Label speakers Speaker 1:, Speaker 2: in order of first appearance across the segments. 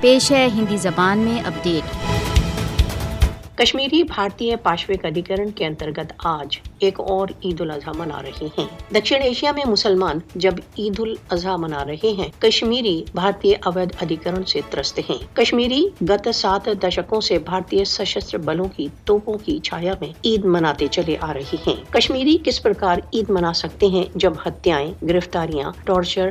Speaker 1: پیش ہے ہندی زبان میں اپڈیٹ۔
Speaker 2: کشمیری بھارتیہ پاشوک ادھیکرن کے انترگت آج ایک اور عید الاضحیٰ منا رہے ہیں۔ دکشن ایشیا میں مسلمان جب عید الاضحیٰ منا رہے ہیں، کشمیری بھارتیہ اویدھ ادھیکرن سے ترست ہیں۔ کشمیری گت 7 دشکوں سے بھارتیہ سشستر بلوں کی توپوں کی چھایا میں عید مناتے چلے آ رہے ہیں۔ کشمیری کس پرکار عید منا سکتے ہیں جب ہتیائیں، گرفتاریاں، ٹارچر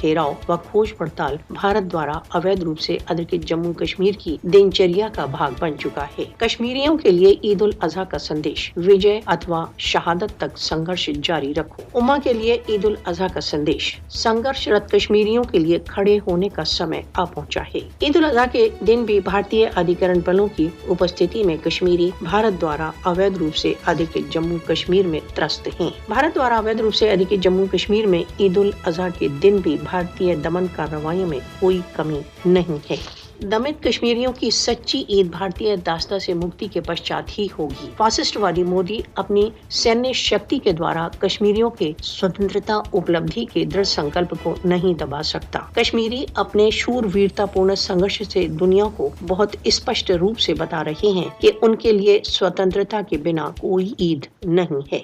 Speaker 2: گھیراؤ و کھوج پڑتال بھارت دوارا اویدھ روپ سے ادھکت جموں کشمیر کی دنچریا کا بھاگ بن چکا ہے۔ کشمیریوں کے لیے عید الاضحیٰ کا سندیش، وجے اتوا شہادت تک سنگھرش جاری رکھو۔ امہ کے لیے عید الاضحیٰ کا سندیش، سنگھرش رت کشمیریوں کے لیے کھڑے ہونے کا سمے آ پہنچا ہے۔ عید الاضحیٰ کے دن بھی بھارتیہ ادھیکرن بلوں کی اپستھتی میں کشمیری بھارت دوارا اویدھ روپ سے ادھکت جموں کشمیر میں ترست ہیں۔ بھارت دوارا اویدھ روپ سے ادھکت جموں کشمیر میں عید الاضحیٰ کے دن بھی بھارتیہ دمن کارروائیوں میں کوئی کمی نہیں ہے۔ دمت کشمیریوں کی سچی عید بھارتیہ داستہ سے مکتی کے پشچات ہی ہوگی۔ فاسسٹ وادی مودی اپنی سینیہ شکتی کے دوارا کشمیریوں کے سوتنترتا اپلبدھی کے دڑھ سنکلپ کو نہیں دبا سکتا۔ کشمیری اپنے شور ویرتا پورن سنگھرش سے دنیا کو بہت اسپشٹ روپ سے بتا رہے ہیں کہ ان کے لیے سوتنترتا کے بنا کوئی عید نہیں ہے۔